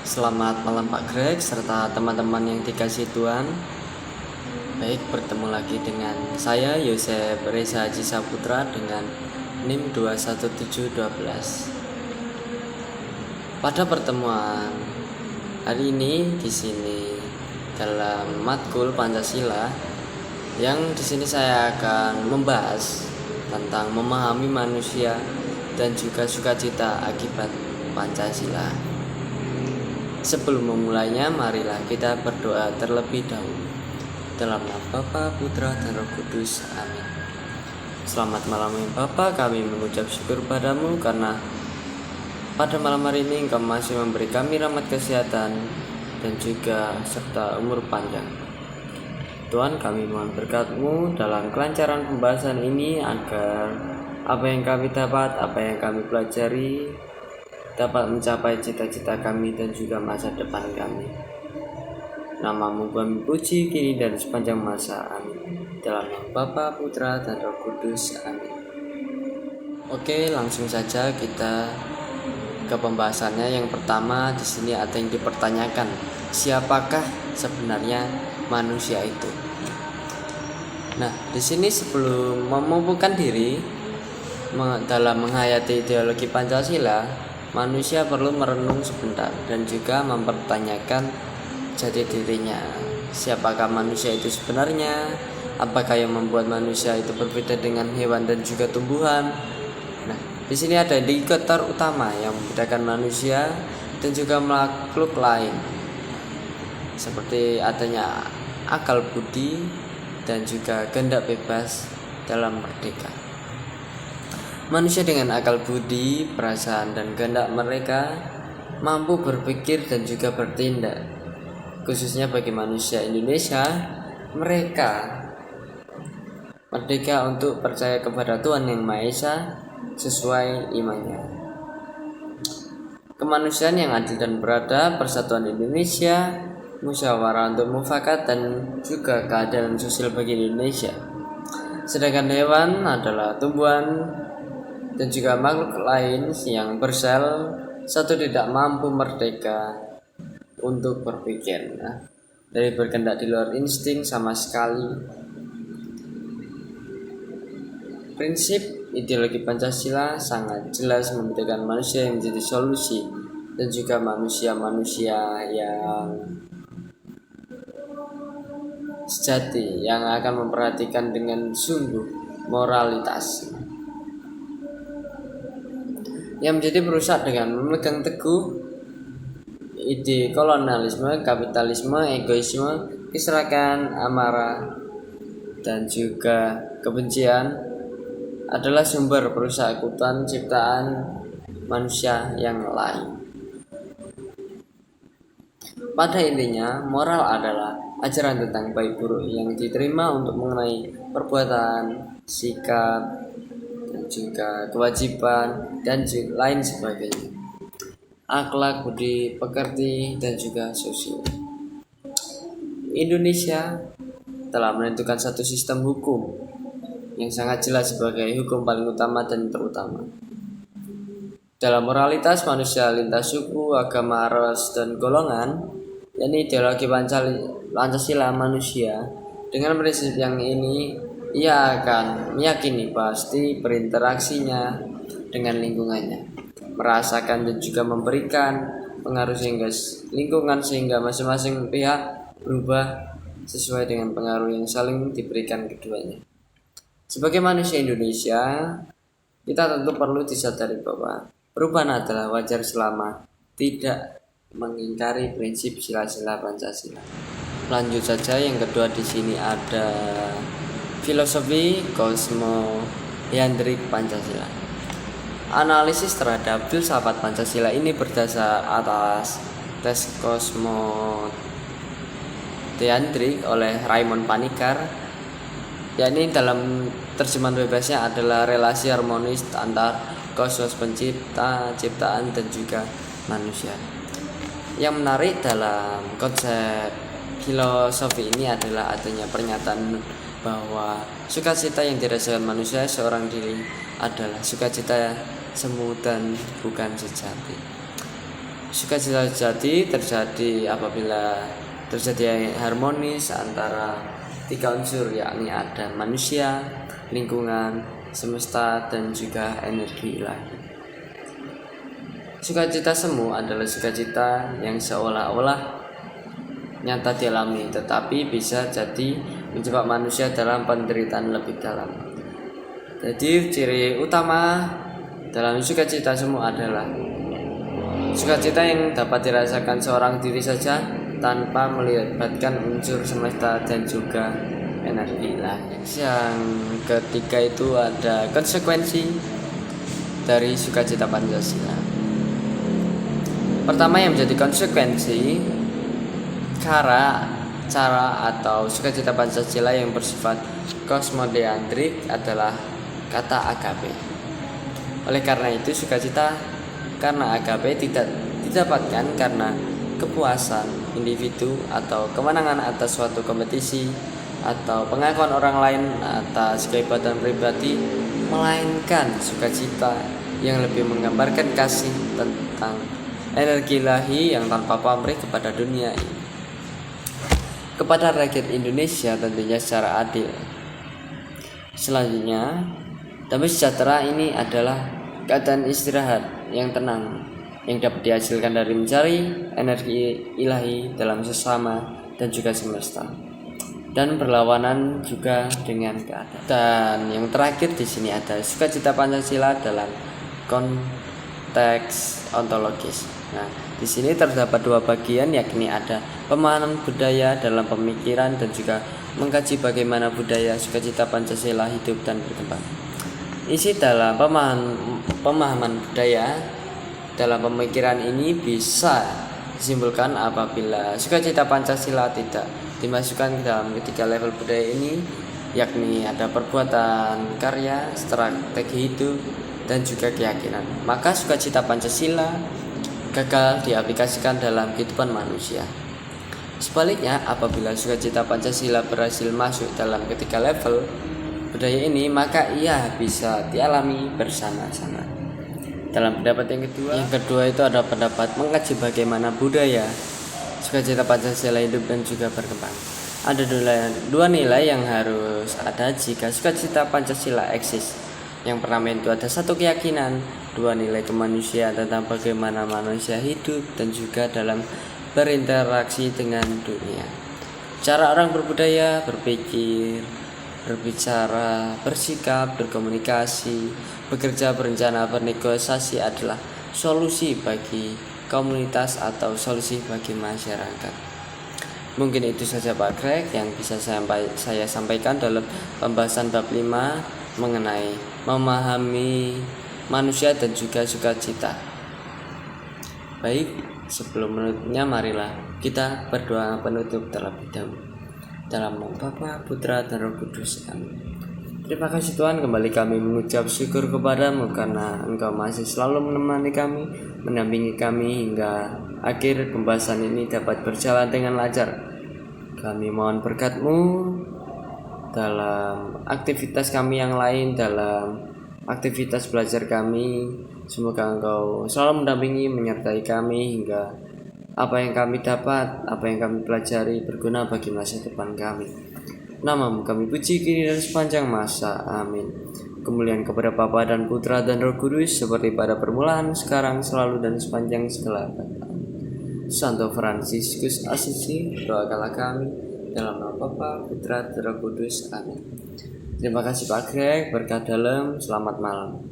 Selamat malam Pak Greg serta teman-teman yang dikasih Tuhan. Baik, bertemu lagi dengan saya Yosef Reza Haji Saputra dengan NIM 21712. Pada pertemuan hari ini di sini dalam matkul Pancasila yang di sini saya akan membahas tentang memahami manusia dan juga sukacita akibat Pancasila. Sebelum memulainya, marilah kita berdoa terlebih dahulu. Dalam nama Bapa, Putra, dan Roh Kudus. Amin. Selamat malam ya Bapa, kami mengucap syukur padamu karena pada malam hari ini Engkau masih memberi kami rahmat kesehatan dan juga serta umur panjang. Tuhan, kami mohon berkat-Mu dalam kelancaran pembahasan ini agar apa yang kami dapat, apa yang kami pelajari dapat mencapai cita-cita kami dan juga masa depan kami. Nama-Mu kami puji kini dan sepanjang masa. Amin. Dalam nama Bapa, Putra, dan Roh Kudus. Amin. Oke, langsung saja kita ke pembahasannya. Yang pertama di sini ada yang dipertanyakan, siapakah sebenarnya manusia itu? Nah, di sini sebelum memupukkan diri dalam menghayati ideologi Pancasila, manusia perlu merenung sebentar dan juga mempertanyakan jati dirinya. Siapakah manusia itu sebenarnya? Apakah yang membuat manusia itu berbeda dengan hewan dan juga tumbuhan? Nah, di sini ada indikator utama yang membedakan manusia dan juga makhluk lain, seperti adanya akal budi dan juga kehendak bebas dalam merdeka. Manusia dengan akal budi, perasaan, dan kehendak mereka mampu berpikir dan juga bertindak. Khususnya bagi manusia Indonesia, mereka merdeka untuk percaya kepada Tuhan Yang Maha Esa sesuai imannya. Kemanusiaan yang adil dan beradab, persatuan Indonesia, musyawarah untuk mufakat, dan juga keadilan sosial bagi Indonesia. Sedangkan hewan adalah tumbuhan dan juga makhluk lain yang bersel, satu tidak mampu merdeka untuk berpikir, dari berkendak di luar insting sama sekali. Prinsip ideologi Pancasila sangat jelas membedakan manusia yang menjadi solusi dan juga manusia-manusia yang sejati, yang akan memperhatikan dengan sungguh moralitas, yang menjadi perusak dengan memegang teguh ide kolonialisme, kapitalisme, egoisme, keserakahan, amarah, dan juga kebencian adalah sumber perusakan ciptaan manusia yang lain. Pada intinya, moral adalah ajaran tentang baik buruk yang diterima untuk mengenai perbuatan, sikap, juga kewajiban dan lain sebagainya, akhlak, budi pekerti, dan juga sosial. Indonesia telah menentukan satu sistem hukum yang sangat jelas sebagai hukum paling utama dan terutama. Dalam moralitas manusia lintas suku, agama, ras, dan golongan, yakni ideologi Pancasila manusia. Dengan prinsip yang ini, ia akan meyakini pasti berinteraksinya dengan lingkungannya, merasakan dan juga memberikan pengaruh sehingga lingkungan, sehingga masing-masing pihak berubah sesuai dengan pengaruh yang saling diberikan keduanya. Sebagai manusia Indonesia, kita tentu perlu disadari bahwa perubahan adalah wajar selama tidak mengingkari prinsip sila-sila Pancasila. Lanjut saja, yang kedua di sini ada filosofi kosmoyantrik Pancasila. Analisis terhadap filsafat Pancasila ini berdasar atas tes kosmoyantrik oleh Raymond Panikar, yakni dalam terjemahan bebasnya adalah relasi harmonis antar kosmos pencipta, ciptaan, dan juga manusia. Yang menarik dalam konsep filosofi ini adalah adanya pernyataan bahwa sukacita yang dirasakan manusia seorang diri adalah sukacita semu dan bukan sejati. Sukacita sejati terjadi apabila terjadi harmonis antara tiga unsur, yakni ada manusia, lingkungan, semesta, dan juga energi ilahi. Sukacita semu adalah sukacita yang seolah-olah nyata dialami, tetapi bisa jadi menjebak manusia dalam penderitaan lebih dalam. Jadi ciri utama dalam sukacita semu adalah sukacita yang dapat dirasakan seorang diri saja tanpa melibatkan unsur semesta dan juga energi ilahi. Yang ketiga itu ada konsekuensi dari sukacita Pancasila. Pertama yang menjadi konsekuensi cara atau sukacita Pancasila yang bersifat kosmodeantrik adalah kata agape. Oleh karena itu sukacita karena agape tidak didapatkan karena kepuasan individu atau kemenangan atas suatu kompetisi atau pengakuan orang lain atas kehebatan pribadi, melainkan sukacita yang lebih menggambarkan kasih tentang energi ilahi yang tanpa pamrih kepada dunia ini, kepada rakyat Indonesia tentunya secara adil. Selanjutnya, damai sejahtera ini adalah keadaan istirahat yang tenang yang dapat dihasilkan dari mencari energi ilahi dalam sesama dan juga semesta, dan berlawanan juga dengan keadaan. Dan yang terakhir di sini ada sukacita Pancasila dalam konteks ontologis. Nah, di sini terdapat dua bagian, yakni ada pemahaman budaya dalam pemikiran dan juga mengkaji bagaimana budaya sukacita Pancasila hidup dan berkembang. Isi dalam pemahaman budaya dalam pemikiran ini bisa disimpulkan apabila sukacita Pancasila tidak dimasukkan ke dalam ketiga level budaya ini, yakni ada perbuatan, karya, strategi hidup, dan juga keyakinan, maka sukacita Pancasila gagal diaplikasikan dalam kehidupan manusia. Sebaliknya, apabila sukacita Pancasila berhasil masuk dalam ketiga level budaya ini, maka ia bisa dialami bersama-sama. Dalam pendapat yang kedua itu ada pendapat mengkaji bagaimana budaya sukacita Pancasila hidup dan juga berkembang. Ada dua nilai yang harus ada jika sukacita Pancasila eksis. Yang pertama itu ada satu keyakinan, dua nilai kemanusiaan tentang bagaimana manusia hidup dan juga dalam berinteraksi dengan dunia. Cara orang berbudaya, berpikir, berbicara, bersikap, berkomunikasi, bekerja, berencana, bernegosiasi adalah solusi bagi komunitas atau solusi bagi masyarakat. Mungkin itu saja Pak Greg yang bisa saya sampaikan dalam pembahasan bab 5 mengenai memahami manusia dan juga sukacita. Baik, sebelum menutupnya marilah kita berdoa penutup terlebih dahulu. Dalam nama Bapa, Putra, dan Roh Kudus. Amin. Terima kasih Tuhan, kembali kami mengucap syukur kepadamu karena Engkau masih selalu menemani kami, mendampingi kami hingga akhir pembahasan ini dapat berjalan dengan lancar. Kami mohon berkat-Mu dalam aktivitas kami yang lain, dalam aktivitas belajar kami. Semoga Engkau selalu mendampingi, menyertai kami hingga apa yang kami dapat, apa yang kami pelajari berguna bagi masa depan kami. Nama-Mu kami puji kini dan sepanjang masa. Amin. Kemuliaan kepada Bapa dan Putra dan Roh Kudus, seperti pada permulaan, sekarang, selalu, dan sepanjang segala abad. Santo Fransiskus Assisi, doakanlah kami. Dalam nama Bapa, Putra, dan Roh Kudus. Amin. Terima kasih Pak Greg, berkah dalam, selamat malam.